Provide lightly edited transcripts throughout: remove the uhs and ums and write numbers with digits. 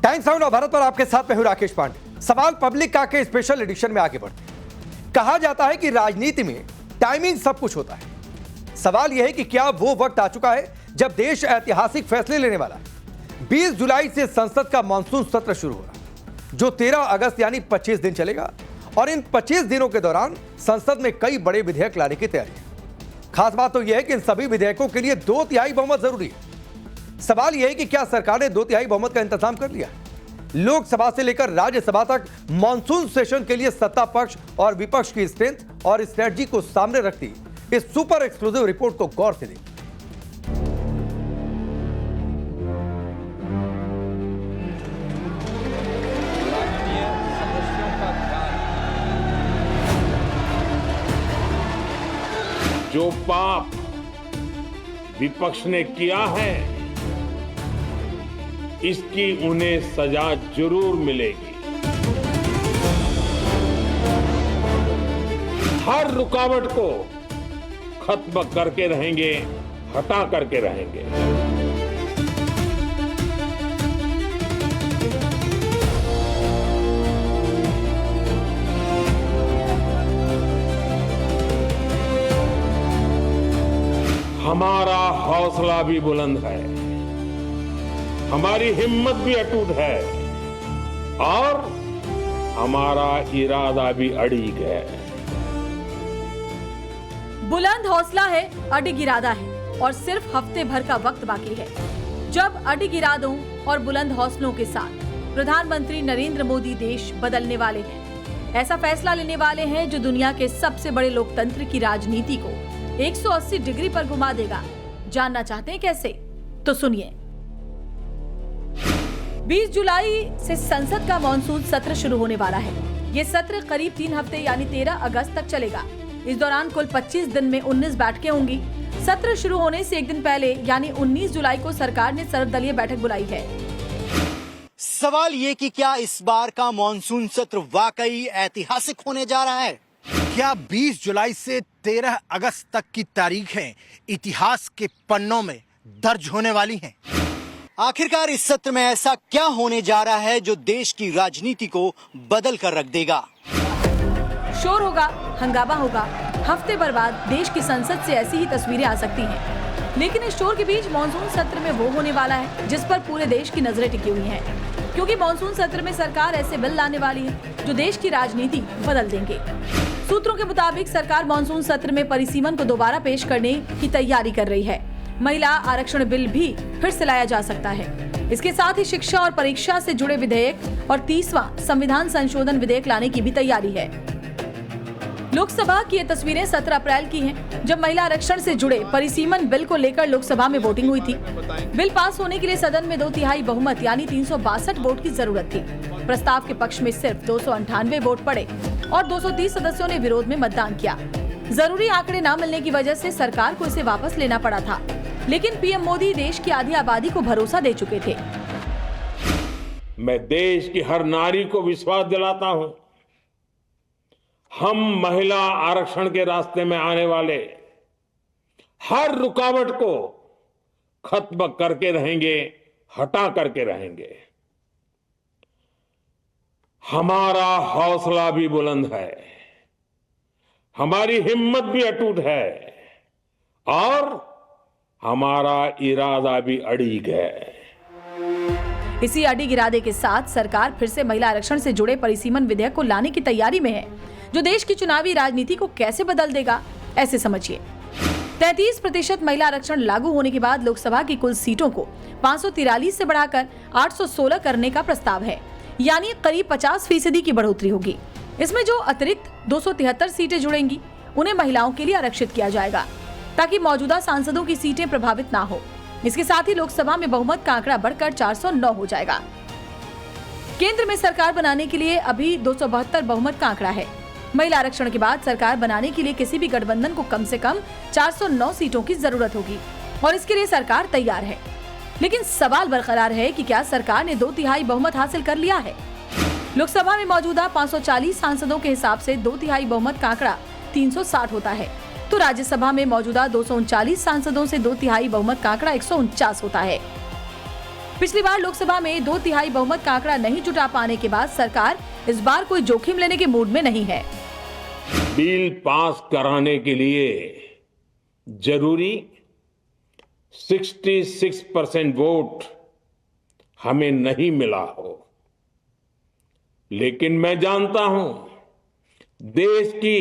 Times Now Navbharat पर आपके साथ मैं हूं राकेश पांडे। सवाल पब्लिक का के स्पेशल एडिशन में आगे बढ़ते हैं। कहा जाता है कि राजनीति में टाइमिंग सब कुछ होता है। सवाल यह है कि क्या वो वक्त आ चुका है जब देश ऐतिहासिक फैसले लेने वाला है। 20 जुलाई से संसद का मानसून सत्र शुरू हो रहा है, जो 13 अगस्त यानी 25 दिन चलेगा और इन 25 दिनों के दौरान संसद में कई बड़े विधेयक लाने की तैयारी है। खास बात तो यह है कि इन सभी विधेयकों के लिए 2/3 बहुमत जरूरी है। सवाल यह है कि क्या सरकार ने 2/3 बहुमत का इंतजाम कर लिया? लोकसभा से लेकर राज्यसभा तक मॉनसून सेशन के लिए सत्ता पक्ष और विपक्ष की स्ट्रेंथ और स्ट्रेटजी को सामने रखती इस सुपर एक्सक्लूसिव रिपोर्ट को गौर से देखिए। जो पाप विपक्ष ने किया है, इसकी उन्हें सजा जरूर मिलेगी। हर रुकावट को खत्म करके रहेंगे, हटा करके रहेंगे। हमारा हौसला भी बुलंद है, हमारी हिम्मत भी अटूट है और हमारा इरादा भी अड़िग है। बुलंद हौसला है, अडिग इरादा है और सिर्फ हफ्ते भर का वक्त बाकी है जब अडिग इरादों और बुलंद हौसलों के साथ प्रधानमंत्री नरेंद्र मोदी देश बदलने वाले हैं। ऐसा फैसला लेने वाले हैं जो दुनिया के सबसे बड़े लोकतंत्र की राजनीति को 180 डिग्री पर घुमा देगा। जानना चाहते हैं कैसे? तो सुनिए। 20 जुलाई से संसद का मॉनसून सत्र शुरू होने वाला है। ये सत्र करीब 3 हफ्ते यानी 13 अगस्त तक चलेगा। इस दौरान कुल 25 दिन में 19 बैठकें होंगी। सत्र शुरू होने से एक दिन पहले यानी 19 जुलाई को सरकार ने सर्वदलीय बैठक बुलाई है। सवाल ये कि क्या इस बार का मॉनसून सत्र वाकई ऐतिहासिक होने जा रहा है? क्या 20 जुलाई से 13 अगस्त तक की तारीखें इतिहास के पन्नों में दर्ज होने वाली हैं? आखिरकार इस सत्र में ऐसा क्या होने जा रहा है जो देश की राजनीति को बदल कर रख देगा? शोर होगा, हंगामा होगा। हफ्ते भर बाद देश की संसद से ऐसी ही तस्वीरें आ सकती हैं। लेकिन इस शोर के बीच मॉनसून सत्र में वो होने वाला है जिस पर पूरे देश की नजरें टिकी हुई हैं। क्योंकि मॉनसून सत्र में सरकार ऐसे बिल लाने वाली है जो देश की राजनीति बदल देंगे। सूत्रों के मुताबिक सरकार मॉनसून सत्र में परिसीमन को दोबारा पेश करने की तैयारी कर रही है। महिला आरक्षण बिल भी फिर से लाया जा सकता है। इसके साथ ही शिक्षा और परीक्षा से जुड़े विधेयक और 30वां संविधान संशोधन विधेयक लाने की भी तैयारी है। लोकसभा की ये तस्वीरें 17 अप्रैल की हैं, जब महिला आरक्षण से जुड़े परिसीमन बिल को लेकर लोकसभा में वोटिंग हुई थी। बिल पास होने के लिए सदन में 2/3 बहुमत यानी 362 वोट की जरूरत थी। प्रस्ताव के पक्ष में सिर्फ 298 वोट पड़े और 230 सदस्यों ने विरोध में मतदान किया। जरूरी आंकड़े न मिलने की वजह से सरकार को इसे वापस लेना पड़ा था। लेकिन पीएम मोदी देश की आधी आबादी को भरोसा दे चुके थे। मैं देश की हर नारी को विश्वास दिलाता हूं, हम महिला आरक्षण के रास्ते में आने वाले हर रुकावट को खत्म करके रहेंगे, हटा करके रहेंगे। हमारा हौसला भी बुलंद है, हमारी हिम्मत भी अटूट है और हमारा इरादा भी अड़िग है। इसी अड़िग इरादे के साथ सरकार फिर से महिला आरक्षण से जुड़े परिसीमन विधेयक को लाने की तैयारी में है, जो देश की चुनावी राजनीति को कैसे बदल देगा, ऐसे समझिए। 33% महिला आरक्षण लागू होने के बाद लोकसभा की कुल सीटों को 543 से बढ़ाकर 816 करने का प्रस्ताव है, यानी करीब 50% की बढ़ोतरी होगी। इसमें जो अतिरिक्त 273 सीटें जुड़ेंगी, उन्हें महिलाओं के लिए आरक्षित किया जाएगा, ताकि मौजूदा सांसदों की सीटें प्रभावित ना हो। इसके साथ ही लोकसभा में बहुमत का आंकड़ा बढ़कर 409 हो जाएगा। केंद्र में सरकार बनाने के लिए अभी 272 बहुमत का आंकड़ा है। महिला आरक्षण के बाद सरकार बनाने के लिए किसी भी गठबंधन को कम से कम 409 सीटों की जरूरत होगी और इसके लिए सरकार तैयार है। लेकिन सवाल बरकरार है कि क्या सरकार ने 2/3 बहुमत हासिल कर लिया है? लोकसभा में मौजूदा 540 सांसदों के हिसाब से 2/3 बहुमत का आंकड़ा 360 होता है, तो राज्यसभा में मौजूदा 239 सांसदों से 2/3 बहुमत का आंकड़ा 149 होता है। पिछली बार लोकसभा में 2/3 बहुमत का आंकड़ा नहीं जुटा पाने के बाद सरकार इस बार कोई जोखिम लेने के मूड में नहीं है। बिल पास कराने के लिए जरूरी 66% वोट हमें नहीं मिला हो, लेकिन मैं जानता हूं देश की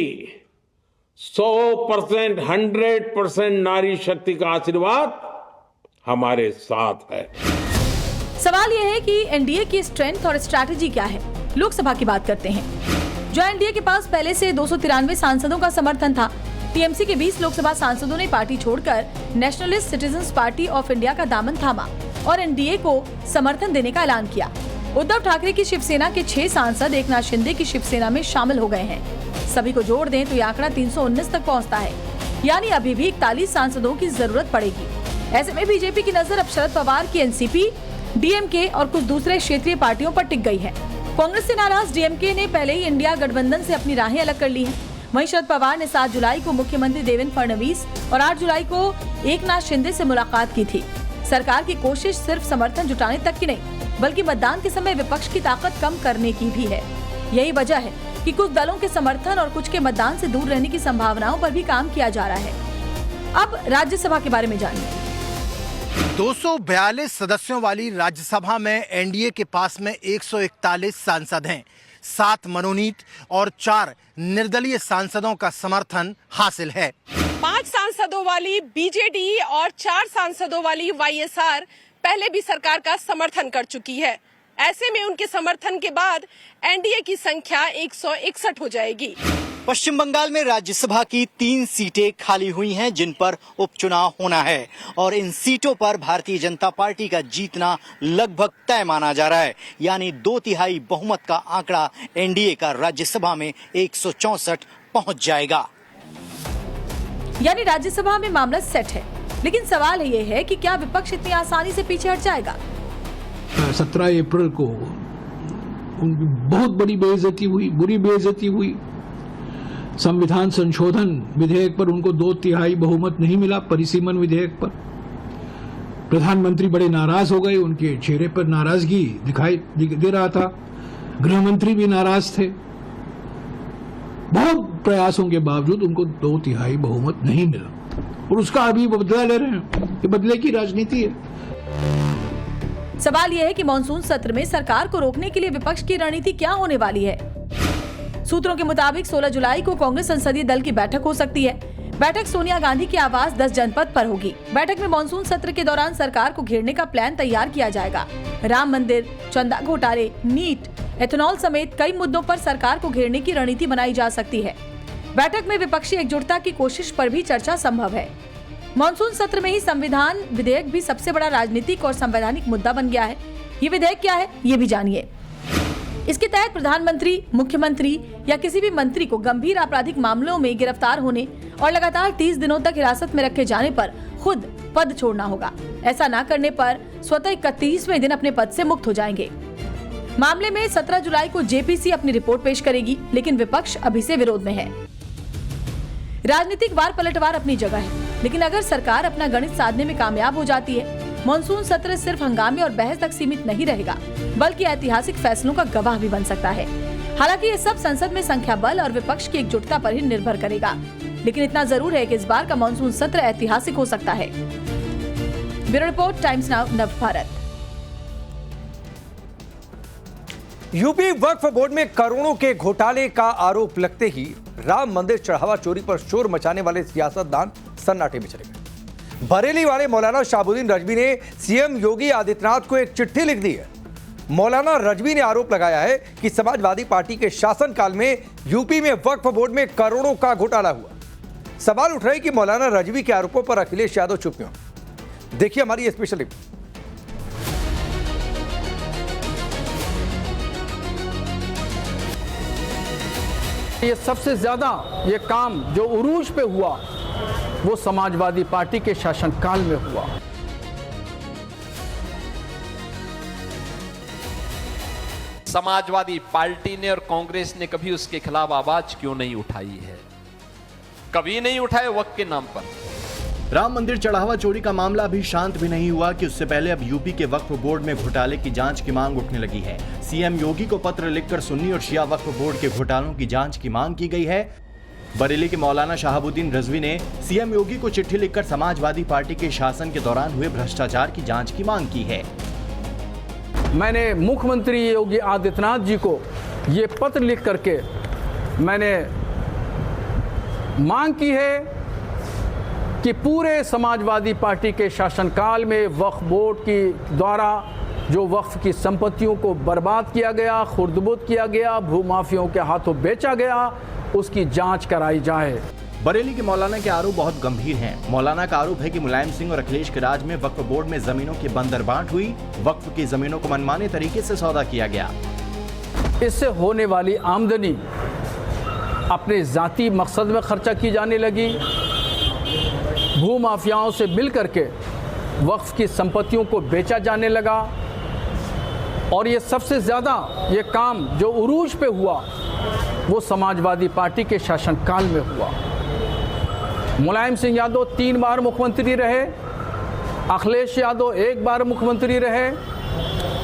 100%, 100% नारी शक्ति का आशीर्वाद हमारे साथ है। सवाल यह है कि एनडीए की स्ट्रेंथ और स्ट्रैटेजी क्या है। लोकसभा की बात करते हैं। जो एनडीए के पास पहले से 293 सांसदों का समर्थन था। टीएमसी के 20 लोकसभा सांसदों ने पार्टी छोड़कर nationalist citizens party of India का दामन थामा और एनडीए को समर्थन देने का ऐलान किया। उद्धव ठाकरे की शिवसेना के 6 सांसद एकनाथ शिंदे की शिवसेना में शामिल हो गए हैं। सभी को जोड़ दें तो ये आंकड़ा 319 तक पहुंचता है, यानी अभी भी 41 सांसदों की जरूरत पड़ेगी। ऐसे में बीजेपी की नजर अब शरद पवार की एनसीपी, डीएमके और कुछ दूसरे क्षेत्रीय पार्टियों पर टिक गई है। कांग्रेस से नाराज डीएमके ने पहले ही इंडिया गठबंधन से अपनी राहें अलग कर ली हैं। वहीं शरद पवार ने 7 जुलाई को मुख्यमंत्री देवेंद्र फडणवीस और 8 जुलाई को एकनाथ शिंदे से मुलाकात की थी। सरकार की कोशिश सिर्फ समर्थन जुटाने तक की नहीं, बल्कि मतदान के समय विपक्ष की ताकत कम करने की भी है। यही वजह है कि कुछ दलों के समर्थन और कुछ के मतदान से दूर रहने की संभावनाओं पर भी काम किया जा रहा है। अब राज्यसभा के बारे में जानिए। 242 सदस्यों वाली राज्यसभा में एनडीए के पास में 141 सांसद हैं। 7 मनोनीत और 4 निर्दलीय सांसदों का समर्थन हासिल है। 5 सांसदों वाली बीजेडी और 4 सांसदों वाली वाईएसआर पहले भी सरकार का समर्थन कर चुकी है। ऐसे में उनके समर्थन के बाद एनडीए की संख्या 161 हो जाएगी। पश्चिम बंगाल में राज्यसभा की 3 सीटें खाली हुई हैं जिन पर उपचुनाव होना है और इन सीटों पर भारतीय जनता पार्टी का जीतना लगभग तय माना जा रहा है, यानी 2/3 बहुमत का आंकड़ा एनडीए का राज्यसभा में 164 पहुंच जाएगा। यानी राज्यसभा में मामला सेट है, लेकिन सवाल ये है कि क्या विपक्ष इतनी आसानी से पीछे हट जाएगा। 17 अप्रैल को उनकी बहुत बड़ी बेइज्जती हुई, बुरी बेइज्जती हुई। संविधान संशोधन विधेयक पर उनको 2/3 बहुमत नहीं मिला। परिसीमन विधेयक पर प्रधानमंत्री बड़े नाराज हो गए, उनके चेहरे पर नाराजगी दिखाई दे रहा था। गृह मंत्री भी नाराज थे। बहुत प्रयासों के बावजूद उनको 2/3 बहुमत नहीं मिला और उसका अभी बदला ले रहे हैं। ये बदले की राजनीति है। सवाल यह है कि मॉनसून सत्र में सरकार को रोकने के लिए विपक्ष की रणनीति क्या होने वाली है। सूत्रों के मुताबिक 16 जुलाई को कांग्रेस संसदीय दल की बैठक हो सकती है। बैठक सोनिया गांधी के आवास 10 जनपद पर होगी। बैठक में मॉनसून सत्र के दौरान सरकार को घेरने का प्लान तैयार किया जाएगा। राम मंदिर, चंदा घोटाले, नीट, एथेनॉल समेत कई मुद्दों पर सरकार को घेरने की रणनीति बनाई जा सकती है। बैठक में विपक्षी एकजुटता की कोशिश पर भी चर्चा संभव है। मॉनसून सत्र में ही संविधान विधेयक भी सबसे बड़ा राजनीतिक और संवैधानिक मुद्दा बन गया है। ये विधेयक क्या है, ये भी जानिए। इसके तहत प्रधानमंत्री, मुख्यमंत्री या किसी भी मंत्री को गंभीर आपराधिक मामलों में गिरफ्तार होने और लगातार 30 दिनों तक हिरासत में रखे जाने पर खुद पद छोड़ना होगा। ऐसा न करने पर स्वतः 31वें दिन अपने पद से मुक्त हो जाएंगे। मामले में 17 जुलाई को जेपीसी अपनी रिपोर्ट पेश करेगी, लेकिन विपक्ष अभी से विरोध में है। राजनीतिक वार पलटवार अपनी जगह है, लेकिन अगर सरकार अपना गणित साधने में कामयाब हो जाती है, मॉनसून सत्र सिर्फ हंगामे और बहस तक सीमित नहीं रहेगा, बल्कि ऐतिहासिक फैसलों का गवाह भी बन सकता है। हालांकि ये सब संसद में संख्या बल और विपक्ष की एकजुटता पर ही निर्भर करेगा, लेकिन इतना जरूर है कि इस बार का मॉनसून सत्र ऐतिहासिक हो सकता है। Bureau report, Times Now, Navbharat. UP वक्फ बोर्ड में करोड़ों के घोटाले का आरोप लगते ही राम मंदिर चढ़ावा चोरी पर शोर मचाने वाले सियासतदान सन्नाटे में चले गए। बरेली वाले मौलाना शाहबुद्दीन रजवी ने सीएम योगी आदित्यनाथ को एक चिट्ठी लिख दी है। मौलाना रजवी ने आरोप लगाया है कि समाजवादी पार्टी के शासनकाल में यूपी में वक्फ बोर्ड में करोड़ों का घोटाला हुआ। सवाल उठ रहे हैं कि मौलाना रजवी के आरोपों पर अखिलेश यादव चुप क्यों? देखिए हमारी ये स्पेशल रिपोर्ट। ये सबसे ज्यादा ये काम जो उरूज पे हुआ वो समाजवादी पार्टी के शासनकाल में हुआ। समाजवादी पार्टी ने और कांग्रेस ने कभी उसके खिलाफ आवाज क्यों नहीं उठाई है? कभी नहीं उठाए वक्त के नाम पर। राम मंदिर चढ़ावा चोरी का मामला अभी शांत भी नहीं हुआ कि उससे पहले अब यूपी के वक्फ बोर्ड में घोटाले की जांच की मांग उठने लगी है। सीएम योगी को पत्र लिखकर सुन्नी और शिया वक्फ बोर्ड के घोटालों की जांच की मांग की गई है। बरेली के मौलाना शहाबुद्दीन रिजवी ने सीएम योगी को चिट्ठी लिखकर समाजवादी पार्टी के शासन के दौरान हुए भ्रष्टाचार की जांच की मांग की है। मैंने मुख्यमंत्री योगी आदित्यनाथ जी को ये पत्र लिख करके मैंने मांग की है कि पूरे समाजवादी पार्टी के शासनकाल में वक्फ बोर्ड की द्वारा जो वक्फ की संपत्तियों को बर्बाद किया गया, खुर्दबुद किया गया, भूमाफियों के हाथों बेचा गया, उसकी जांच कराई जाए। बरेली के मौलाना के आरोप बहुत गंभीर हैं। मौलाना का आरोप है कि मुलायम सिंह और अखिलेश के राज में वक्फ बोर्ड में जमीनों की बंदरबांट हुई, वक्फ की जमीनों को मनमाने तरीके से सौदा किया गया। इससे होने वाली आमदनी अपने जाती मकसद में खर्चा की जाने लगी, भूमाफियाओं से मिल करके वक्फ की संपत्तियों को बेचा जाने लगा और ये सबसे ज़्यादा ये काम जो उरूज पे हुआ वो समाजवादी पार्टी के शासनकाल में हुआ। मुलायम सिंह यादव 3 बार मुख्यमंत्री रहे, अखिलेश यादव 1 बार मुख्यमंत्री रहे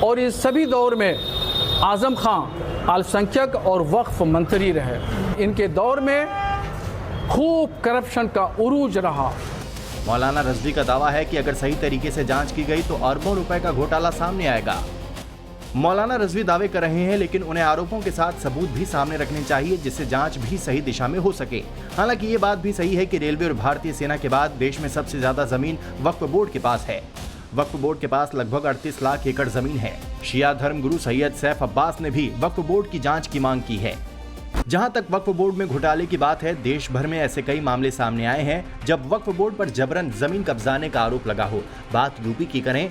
और इस सभी दौर में आजम खान अल्पसंख्यक और वक्फ मंत्री रहे। इनके दौर में खूब करप्शन का उरूज रहा। मौलाना रिजवी का दावा है कि अगर सही तरीके से जांच की गई तो अरबों रुपए का घोटाला सामने आएगा। मौलाना रिजवी दावे कर रहे हैं, लेकिन उन्हें आरोपों के साथ सबूत भी सामने रखने चाहिए जिससे जांच भी सही दिशा में हो सके। हालांकि ये बात भी सही है कि रेलवे और भारतीय सेना के बाद देश में सबसे ज्यादा जमीन वक्फ बोर्ड के पास है। वक्फ बोर्ड के पास लगभग 38 लाख एकड़ जमीन है। शिया धर्मगुरु सैयद सैफ अब्बास ने भी वक्फ बोर्ड की जांच की मांग की है। जहां तक वक्फ बोर्ड में घोटाले की बात है, देश भर में ऐसे कई मामले सामने आए हैं जब वक्फ बोर्ड पर जबरन जमीन कब्जाने का आरोप लगा हो। बात यूपी की करें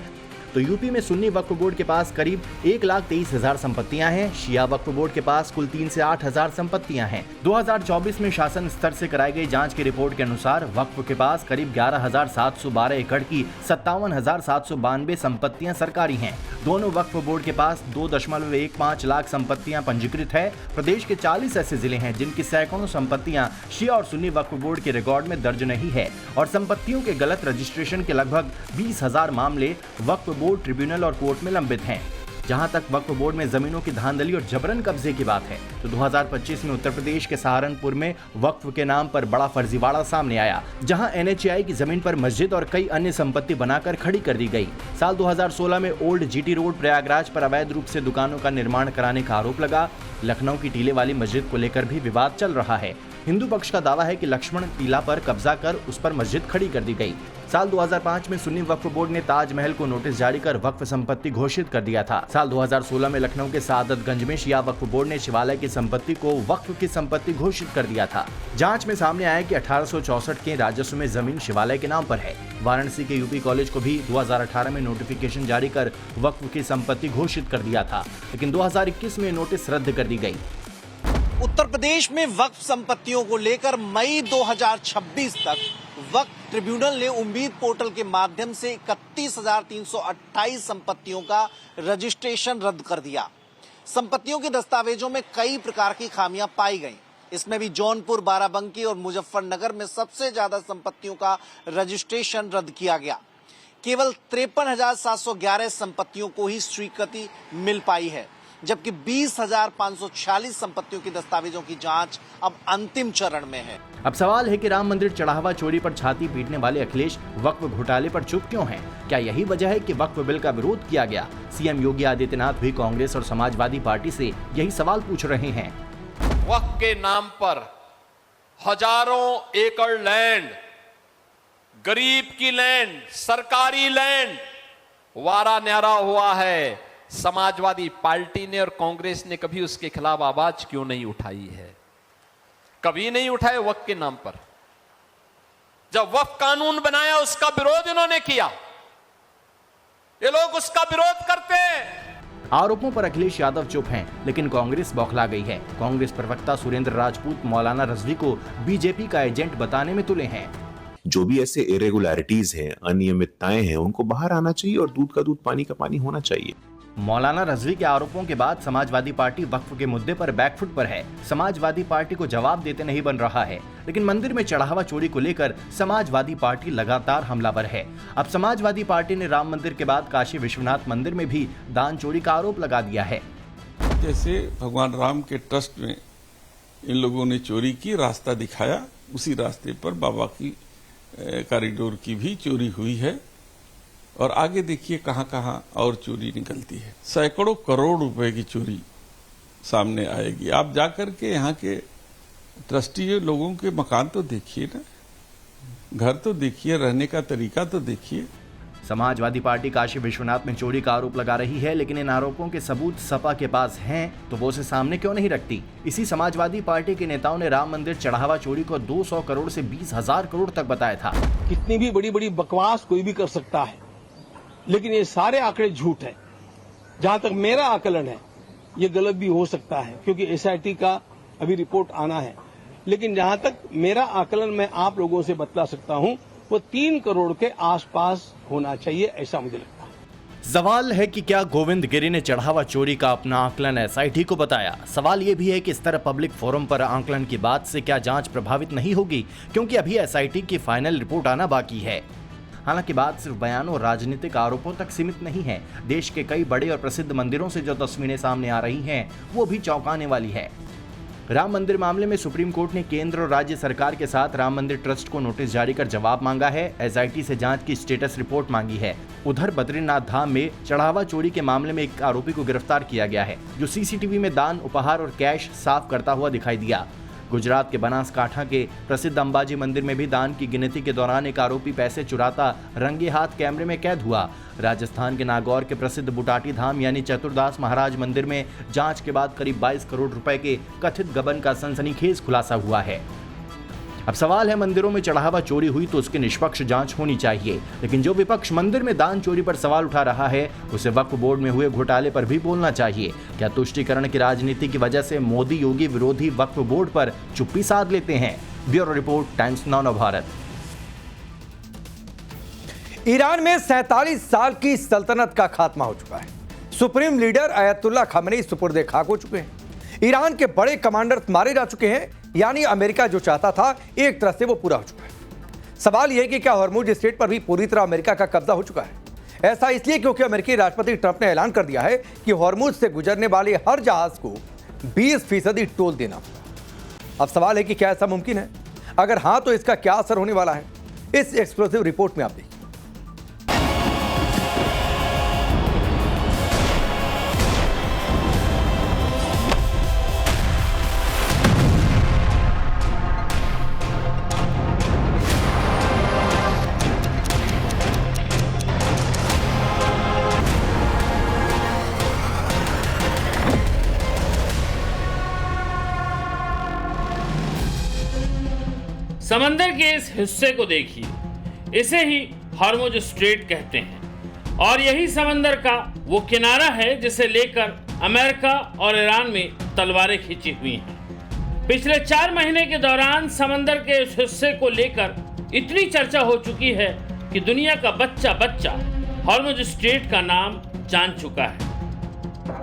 तो यूपी में सुन्नी वक्फ बोर्ड के पास करीब 1,23,000 संपत्तियां हैं। शिया वक्फ बोर्ड के पास कुल 3 से 8,000 संपत्तियां हैं। 2024 में शासन स्तर से कराई गई जांच की रिपोर्ट के अनुसार वक्फ के पास करीब 11,712 एकड़ की 57,792 संपत्तियां सरकारी हैं। दोनों वक्फ बोर्ड के पास 2.15 लाख संपत्तियां पंजीकृत है। प्रदेश के 40 ऐसे जिले हैं जिनकी सैकड़ों संपत्तियां शिया और सुन्नी वक्फ बोर्ड के रिकॉर्ड में दर्ज नहीं है और संपत्तियों के गलत रजिस्ट्रेशन के लगभग 20,000 मामले वक्फ बोर्ड ट्रिब्यूनल और कोर्ट में लंबित हैं। जहां तक वक्फ बोर्ड में जमीनों की धांधली और जबरन कब्जे की बात है तो 2025 में उत्तर प्रदेश के सहारनपुर में वक्फ के नाम पर बड़ा फर्जीवाड़ा सामने आया, जहां NHAI की जमीन पर मस्जिद और कई अन्य संपत्ति बनाकर खड़ी कर दी गई। साल 2016 में ओल्ड GT रोड प्रयागराज पर अवैध रूप से दुकानों का निर्माण कराने का आरोप लगा। लखनऊ की टीले वाली मस्जिद को लेकर भी विवाद चल रहा है। हिंदू पक्ष का दावा है कि लक्ष्मण टीला पर कब्जा कर उस पर मस्जिद खड़ी कर दी गई। साल 2005 में सुन्नी वक्फ बोर्ड ने ताजमहल को नोटिस जारी कर वक्फ संपत्ति घोषित कर दिया था। साल 2016 में लखनऊ के सादतगंज में शिया वक्फ बोर्ड ने शिवालय की संपत्ति को वक्फ की संपत्ति घोषित कर दिया था। जांच में सामने आया कि 1864 के राजस्व में जमीन शिवालय के नाम पर है। वाराणसी के यूपी कॉलेज को भी 2018 में नोटिफिकेशन जारी कर वक्फ की संपत्ति घोषित कर दिया था, लेकिन 2021 में नोटिस रद्द कर दी गई। उत्तर प्रदेश में वक्फ संपत्तियों को लेकर मई 2026 तक वक्फ ट्रिब्यूनल ने उम्मीद पोर्टल के माध्यम से 31,328 संपत्तियों का रजिस्ट्रेशन रद्द कर दिया। संपत्तियों के दस्तावेजों में कई प्रकार की खामियां पाई गईं। इसमें भी जौनपुर, बाराबंकी और मुजफ्फरनगर में सबसे ज्यादा संपत्तियों का रजिस्ट्रेशन रद्द किया गया। केवल 53,711 संपत्तियों को ही स्वीकृति मिल पाई है, जबकि 20,546 संपत्तियों की दस्तावेजों की जांच अब अंतिम चरण में है। अब सवाल है कि राम मंदिर चढ़ावा चोरी पर छाती पीटने वाले अखिलेश वक्फ घोटाले पर चुप क्यों हैं? क्या यही वजह है कि वक्फ बिल का विरोध किया गया? सीएम योगी आदित्यनाथ भी कांग्रेस और समाजवादी पार्टी से यही सवाल पूछ रहे हैं। वक्फ के नाम पर हजारों एकड़ लैंड, गरीब की लैंड, सरकारी लैंड वारा न्यारा हुआ है। समाजवादी पार्टी ने और कांग्रेस ने कभी उसके खिलाफ आवाज क्यों नहीं उठाई है? कभी नहीं उठाए वक्फ के नाम पर। जब वक्फ कानून बनाया उसका विरोध इन्होंने किया। ये लोग उसका विरोध करते हैं। आरोपों पर अखिलेश यादव चुप हैं, लेकिन कांग्रेस बौखला गई है। कांग्रेस प्रवक्ता सुरेंद्र राजपूत मौलाना रिजवी को बीजेपी का एजेंट बताने में तुले हैं। जो भी ऐसे इरेगुलरिटीज हैं, अनियमितताएं हैं, उनको बाहर आना चाहिए और दूध का दूध पानी का पानी होना चाहिए। मौलाना रजवी के आरोपों के बाद समाजवादी पार्टी वक्फ के मुद्दे पर बैकफुट पर है। समाजवादी पार्टी को जवाब देते नहीं बन रहा है, लेकिन मंदिर में चढ़ावा चोरी को लेकर समाजवादी पार्टी लगातार हमलावर है। अब समाजवादी पार्टी ने राम मंदिर के बाद काशी विश्वनाथ मंदिर में भी दान चोरी का आरोप लगा दिया है। जैसे भगवान राम के ट्रस्ट में इन लोगों ने चोरी की, रास्ता दिखाया, उसी रास्ते पर बाबा की कॉरिडोर की भी चोरी हुई है। और आगे देखिए कहां कहां और चोरी निकलती है। सैकड़ों करोड़ रुपए की चोरी सामने आएगी। आप जाकर के यहाँ के ट्रस्टी लोगों के मकान तो देखिए ना, घर तो देखिए, रहने का तरीका तो देखिए। समाजवादी पार्टी काशी विश्वनाथ में चोरी का आरोप लगा रही है, लेकिन इन आरोपों के सबूत सपा के पास हैं तो वो उसे सामने क्यों नहीं रखती। इसी समाजवादी पार्टी के नेताओं ने राम मंदिर चढ़ावा चोरी को 200 करोड़ से 20,000 करोड़ तक बताया था। कितनी भी बड़ी बड़ी बकवास कोई भी कर सकता है, लेकिन ये सारे आंकड़े झूठ हैं। जहां तक मेरा आकलन है, ये गलत भी हो सकता है क्योंकि एसआईटी का अभी रिपोर्ट आना है, लेकिन जहां तक मेरा आकलन मैं आप लोगों से बतला सकता हूं, वो 3 करोड़ के आसपास होना चाहिए, ऐसा मुझे लगता है। सवाल है कि क्या गोविंद गिरी ने चढ़ावा चोरी का अपना आकलन एसआईटी को बताया। सवाल ये भी है कि इस तरह पब्लिक फोरम पर आकलन की बात से क्या जांच प्रभावित नहीं होगी, क्योंकि अभी एसआईटी की फाइनल रिपोर्ट आना बाकी है। हालांकि बात सिर्फ बयानों और राजनीतिक आरोपों तक सीमित नहीं है। देश के कई बड़े और प्रसिद्ध मंदिरों से जो तस्वीरें सामने आ रही हैं, वो भी चौंकाने वाली है। राम मंदिर मामले में सुप्रीम कोर्ट ने केंद्र और राज्य सरकार के साथ राम मंदिर ट्रस्ट को नोटिस जारी कर जवाब मांगा है। एसआईटी से जांच की स्टेटस रिपोर्ट मांगी है। उधर बद्रीनाथ धाम में चढ़ावा चोरी के मामले में एक आरोपी को गिरफ्तार किया गया है, जो सीसीटीवी में दान, उपहार और कैश साफ करता हुआ दिखाई दिया। गुजरात के बनासकांठा के प्रसिद्ध अंबाजी मंदिर में भी दान की गिनती के दौरान एक आरोपी पैसे चुराता रंगे हाथ कैमरे में कैद हुआ। राजस्थान के नागौर के प्रसिद्ध बुटाटी धाम यानी चतुरदास महाराज मंदिर में जांच के बाद करीब 22 करोड़ रुपए के कथित गबन का सनसनीखेज खुलासा हुआ है। अब सवाल है, मंदिरों में चढ़ावा चोरी हुई तो उसकी निष्पक्ष जांच होनी चाहिए, लेकिन जो विपक्ष मंदिर में दान चोरी पर सवाल उठा रहा है, उसे वक्फ बोर्ड में हुए घोटाले पर भी बोलना चाहिए। क्या तुष्टीकरण की राजनीति की वजह से मोदी योगी विरोधी वक्फ बोर्ड पर चुप्पी साध लेते हैं? Bureau report, Times Now Navbharat. Iran में 47 साल की सल्तनत का खात्मा हो चुका है। सुप्रीम लीडर अयतुल्ला खमेनी सुपुर्दे खाक हो चुके हैं। ईरान के बड़े कमांडर मारे जा चुके हैं, यानी अमेरिका जो चाहता था एक तरह से वो पूरा हो चुका है। सवाल यह है कि क्या हॉर्मुज स्ट्रेट पर भी पूरी तरह अमेरिका का कब्जा हो चुका है। ऐसा इसलिए क्योंकि अमेरिकी राष्ट्रपति ट्रंप ने ऐलान कर दिया है कि हॉर्मुज से गुजरने वाले हर जहाज को 20% टोल देना होगा। अब सवाल है कि क्या ऐसा मुमकिन है? अगर हां तो इसका क्या असर होने वाला है, इस एक्सक्लूसिव रिपोर्ट में आप देखिए। समंदर के इस हिस्से को देखिए, इसे ही हॉर्मुज स्ट्रेट कहते हैं और यही समंदर का वो किनारा है जिसे लेकर अमेरिका और ईरान में तलवारें खींची हुई हैं। पिछले 4 महीने के दौरान समंदर के इस हिस्से को लेकर इतनी चर्चा हो चुकी है कि दुनिया का बच्चा बच्चा हॉर्मुज स्ट्रेट का नाम जान चुका है।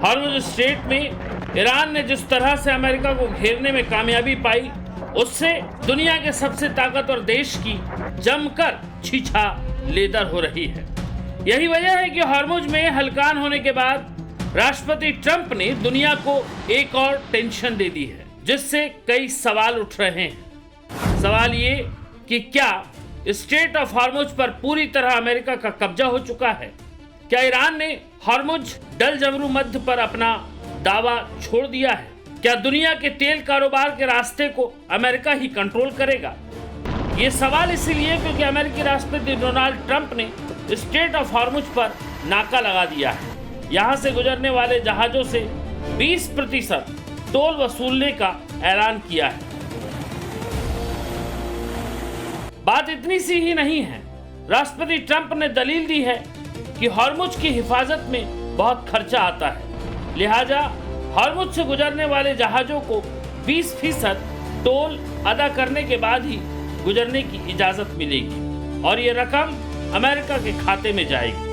हॉर्मुज स्ट्रेट में ईरान ने जिस तरह से अमेरिका को घेरने में कामयाबी पाई, उससे दुनिया के सबसे ताकतवर देश की जमकर छीछा लेदर हो रही है। यही वजह है कि हॉर्मुज में हलकान होने के बाद राष्ट्रपति ट्रंप ने दुनिया को एक और टेंशन दे दी है, जिससे कई सवाल उठ रहे हैं। सवाल ये कि क्या स्ट्रेट ऑफ हॉर्मुज पर पूरी तरह अमेरिका का कब्जा हो चुका है? क्या ईरान ने हॉर्मुज डल जमरू मध्य पर अपना दावा छोड़ दिया है? क्या दुनिया के तेल कारोबार के रास्ते को अमेरिका ही कंट्रोल करेगा? ये सवाल इसीलिए क्योंकि अमेरिकी राष्ट्रपति डोनाल्ड ट्रंप ने स्ट्रेट ऑफ हॉर्मुज पर नाका लगा दिया है। यहां से गुजरने वाले जहाजों से 20% टोल वसूलने का ऐलान किया है। बात इतनी सी ही नहीं है, राष्ट्रपति ट्रंप ने दलील दी है कि हॉर्मुज की हिफाजत में बहुत खर्चा आता है, लिहाजा हॉर्मुज से गुजरने वाले जहाजों को 20% टोल अदा करने के बाद ही गुजरने की इजाजत मिलेगी और ये रकम अमेरिका के खाते में जाएगी।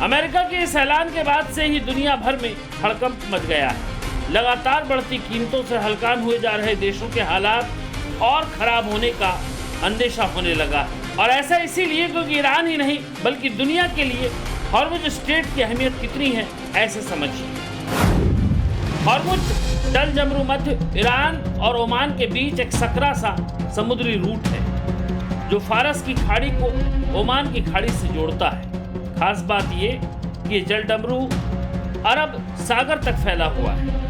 अमेरिका के इस ऐलान के बाद से ही दुनिया भर में हड़कंप मच गया है। लगातार बढ़ती कीमतों से हलकान हुए जा रहे देशों के हालात और खराब होने का अंदेशा होने लगा है। और ऐसा इसीलिए क्योंकि ईरान ही नहीं बल्कि दुनिया के लिए हॉर्मुज स्ट्रेट की अहमियत कितनी है ऐसे समझिए। हॉर्मुज डल जमरू मध्य ईरान और ओमान के बीच एक सकरा सा समुद्री रूट है जो फारस की खाड़ी को ओमान की खाड़ी से जोड़ता है। खास बात ये कि जल डमरू अरब सागर तक फैला हुआ है।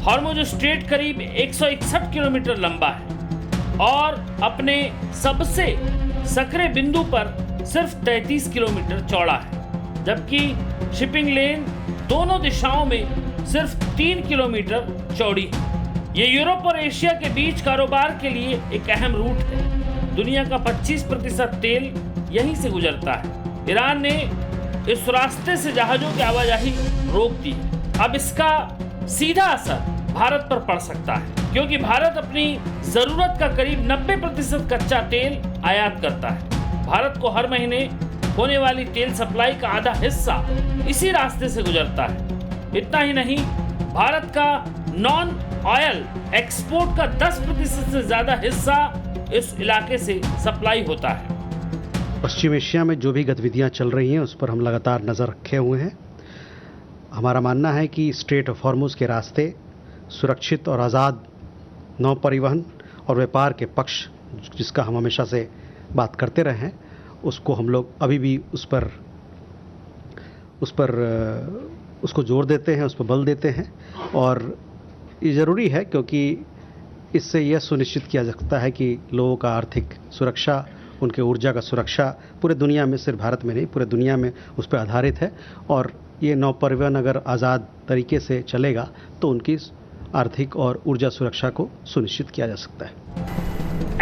हॉर्मुज स्ट्रेट करीब 161 किलोमीटर लंबा है और अपने सबसे सकरे बिंदु पर सिर्फ 33 किलोमीटर चौड़ा है, जबकि शिपिंग लेन दोनों दिशाओं में सिर्फ 3 किलोमीटर चौड़ी है। ये यूरोप और एशिया के बीच कारोबार के लिए एक अहम रूट है। दुनिया का 25% तेल यहीं से गुजरता है। ईरान ने इस रास्ते से जहाजों की आवाजाही रोक दी। अब इसका सीधा असर भारत पर पड़ सकता है क्योंकि भारत अपनी जरूरत का करीब 90% कच्चा तेल आयात करता है। भारत को हर महीने होने वाली तेल सप्लाई का आधा हिस्सा इसी रास्ते से गुजरता है। इतना ही नहीं, भारत का नॉन ऑयल एक्सपोर्ट का 10% से ज्यादा हिस्सा इस इलाके से सप्लाई होता है। पश्चिम एशिया में जो भी गतिविधियां चल रही हैं उस पर हम लगातार नज़र रखे हुए हैं। हमारा मानना है कि स्ट्रेट ऑफ हॉर्मुज के रास्ते सुरक्षित और आज़ाद नौ परिवहन और व्यापार के पक्ष जिसका हम हमेशा से बात करते रहे हैं उसको हम लोग अभी भी उसको जोर देते हैं, उस पर बल देते हैं। और ये ज़रूरी है क्योंकि इससे यह सुनिश्चित किया जा सकता है कि लोगों का आर्थिक सुरक्षा, उनके ऊर्जा का सुरक्षा पूरे दुनिया में, सिर्फ भारत में नहीं पूरे दुनिया में उस पर आधारित है। और ये नौ परिवहन अगर आज़ाद तरीके से चलेगा तो उनकी आर्थिक और ऊर्जा सुरक्षा को सुनिश्चित किया जा सकता है।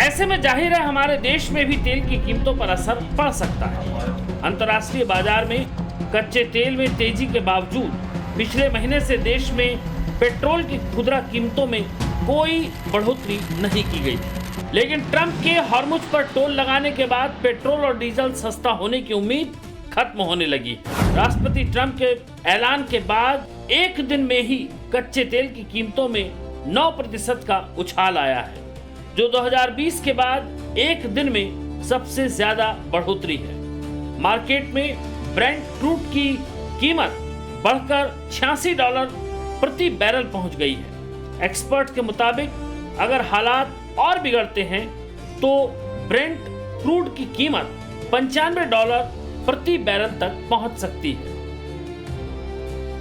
ऐसे में जाहिर है हमारे देश में भी तेल की कीमतों पर असर पड़ सकता है। अंतर्राष्ट्रीय बाजार में कच्चे तेल में तेजी के बावजूद पिछले महीने से देश में पेट्रोल की खुदरा कीमतों में कोई बढ़ोतरी नहीं की गई थी। लेकिन ट्रंप के हॉर्मुज पर टोल लगाने के बाद पेट्रोल और डीजल सस्ता होने की उम्मीद खत्म होने लगी। राष्ट्रपति ट्रंप के ऐलान के बाद एक दिन में ही कच्चे तेल की कीमतों में 9% का उछाल आया है, जो 2020 के बाद एक दिन में सबसे ज्यादा बढ़ोतरी है। मार्केट में ब्रेंट क्रूड की कीमत बढ़कर $86 प्रति बैरल पहुंच गई है। एक्सपर्ट के मुताबिक अगर हालात और बिगड़ते हैं तो ब्रेंट क्रूड की कीमत $95 प्रति बैरल तक पहुंच सकती है।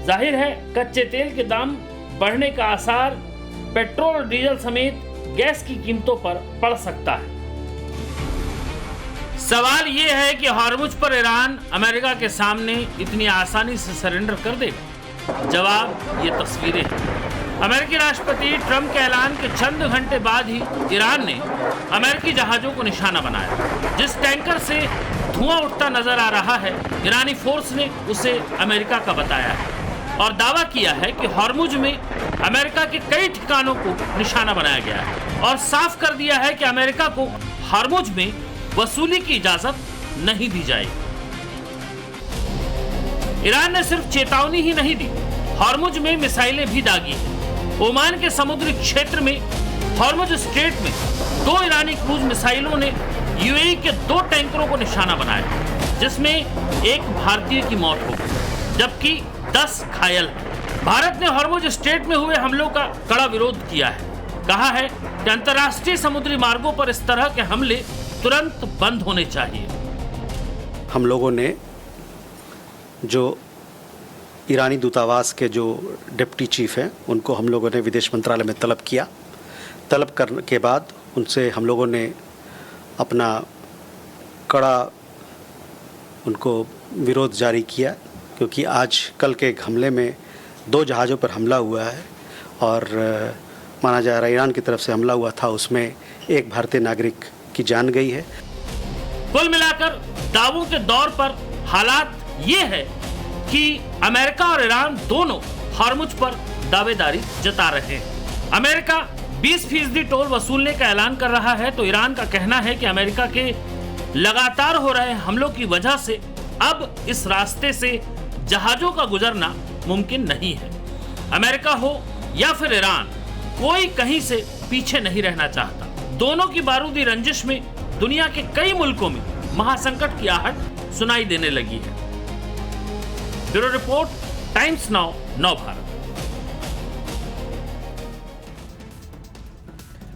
जाहिर है कच्चे तेल के दाम बढ़ने का आसार पेट्रोल और डीजल समेत गैस की कीमतों पर पड़ सकता है। सवाल यह है कि हॉर्मुज पर ईरान अमेरिका के सामने इतनी आसानी से सरेंडर कर देगा। जवाब ये तस्वीरें हैं। अमेरिकी राष्ट्रपति ट्रंप के ऐलान के चंद घंटे बाद ही ईरान ने अमेरिकी जहाजों को निशाना बनाया। जिस टैंकर से धुआं उठता नजर आ रहा है, ईरानी फोर्स ने उसे अमेरिका का बताया है और दावा किया है कि हॉर्मुज में अमेरिका के कई ठिकानों को निशाना बनाया गया है और साफ कर दिया है कि अमेरिका को हॉर्मुज में वसूली की इजाजत नहीं दी जाएगी। ईरान ने सिर्फ चेतावनी ही नहीं दी, हॉर्मुज में मिसाइलें भी दागी हैं। ओमान के समुद्री क्षेत्र में हॉर्मुज स्ट्रेट में 2 ईरानी क्रूज मिसाइलों ने यूएई के 2 टैंकरों को निशाना बनाया, जिसमें एक भारतीय की मौत हो गई जबकि 10 घायल हैं। भारत ने हॉर्मुज स्ट्रेट में हुए हमलों का कड़ा विरोध किया है। कहा है कि अंतर्राष्ट्रीय समुद्री मार्गों पर इस तरह के हमले तुरंत बंद होने चाहिए। हम लोगों ने जो ईरानी दूतावास के जो डिप्टी चीफ हैं उनको हम लोगों ने विदेश मंत्रालय में तलब किया। तलब करने के बाद उनसे हम लोगों ने अपना कड़ा उनको विरोध जारी किया, क्योंकि आज कल के एक हमले में 2 जहाज़ों पर हमला हुआ है और माना जा रहा है ईरान की तरफ से हमला हुआ था, उसमें एक भारतीय नागरिक की जान गई है। कुल मिलाकर दावों के दौर पर हालात ये है कि अमेरिका और ईरान दोनों हॉर्मुज पर दावेदारी जता रहे हैं। अमेरिका 20% टोल वसूलने का ऐलान कर रहा है तो ईरान का कहना है कि अमेरिका के लगातार हो रहे हमलों की वजह से अब इस रास्ते से जहाजों का गुजरना मुमकिन नहीं है। अमेरिका हो या फिर ईरान, कोई कहीं से पीछे नहीं रहना चाहता। दोनों की बारूदी रंजिश में दुनिया के कई मुल्कों में महासंकट की आहट सुनाई देने लगी है। ब्यूरो रिपोर्ट, टाइम्स नाउ, नव भारत।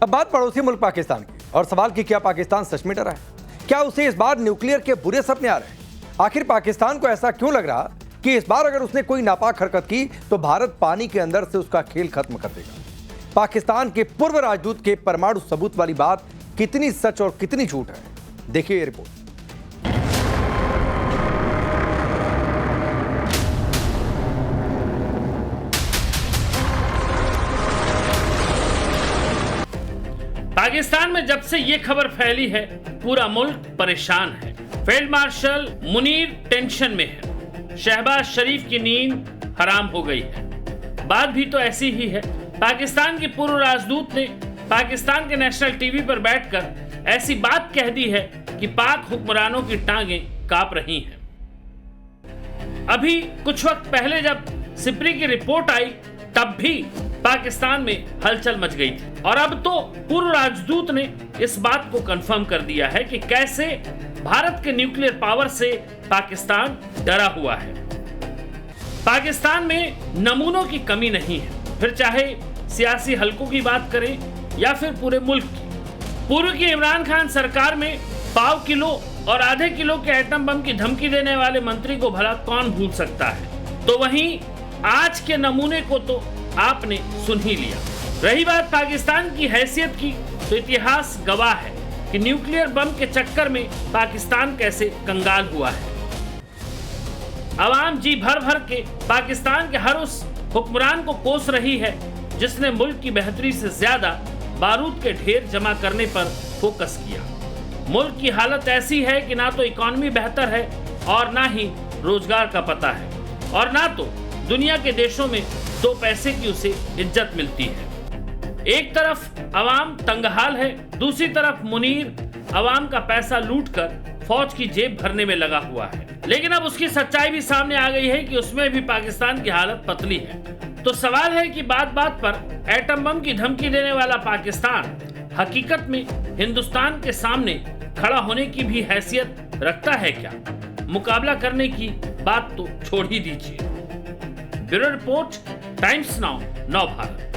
अब बात पड़ोसी मुल्क पाकिस्तान की, और सवाल की क्या पाकिस्तान सच में डरा है? क्या उसे इस बार न्यूक्लियर के बुरे सपने आ रहे हैं? आखिर पाकिस्तान को ऐसा क्यों लग रहा कि इस बार अगर उसने कोई नापाक हरकत की तो भारत पानी के अंदर से उसका खेल खत्म कर देगा? पाकिस्तान के पूर्व राजदूत के परमाणु सबूत वाली बात कितनी सच और कितनी झूठ है, देखिए ये रिपोर्ट। पाकिस्तान में जब से ये खबर फैली है, पूरा मुल्क परेशान है। फील्ड मार्शल मुनीर टेंशन में है। शहबाज शरीफ की नींद हराम हो गई है। बात भी तो ऐसी ही है। पाकिस्तान के पूर्व राजदूत ने पाकिस्तान के नेशनल टीवी पर बैठकर ऐसी बात कह दी है कि पाक हुक्मरानों की टांगें कांप रही हैं। अभी कुछ वक्त पहले जब सिप्री की रिपोर्ट आई, तब भी पाकिस्तान में हलचल मच गई थी, और अब तो पूर्व राजदूत ने इस बात को कंफर्म कर दिया है कि कैसे भारत के न्यूक्लियर पावर से पाकिस्तान डरा हुआ है। पाकिस्तान में नमूनों की कमी नहीं है, फिर चाहे सियासी हलकों की बात करें या फिर पूरे मुल्क की। पूर्व की इमरान खान सरकार में पाव किलो और आधे किलो के एटम बम की धमकी देने वाले मंत्री को भला कौन भूल सकता है। तो वहीं आज के नमूने को तो आपने सुन ही लिया। रही बात पाकिस्तान की हैसियत की, तो इतिहास गवाह है कि न्यूक्लियर बम के चक्कर में पाकिस्तान कैसे कंगाल हुआ है। आवाम जी भर भर के पाकिस्तान के हर उस हुक्मरान को कोस रही है जिसने मुल्क की बेहतरी से ज्यादा बारूद के ढेर जमा करने पर फोकस किया। मुल्क की हालत ऐसी है कि ना तो इकॉनमी बेहतर है और ना ही रोजगार का पता है, और ना तो दुनिया के देशों में दो पैसे की उसे इज्जत मिलती है। एक तरफ अवाम तंगहाल है, दूसरी तरफ मुनीर अवाम का पैसा लूटकर फौज की जेब भरने में लगा हुआ है। लेकिन अब उसकी सच्चाई भी सामने आ गई है कि उसमें भी पाकिस्तान की हालत पतली है। तो सवाल है कि बात बात पर एटम बम की धमकी देने वाला पाकिस्तान हकीकत में हिंदुस्तान के सामने खड़ा होने की भी हैसियत रखता है क्या? मुकाबला करने की बात तो छोड़ ही दीजिए। ब्यूरो रिपोर्ट, टाइम्स नाउ, नव भारत।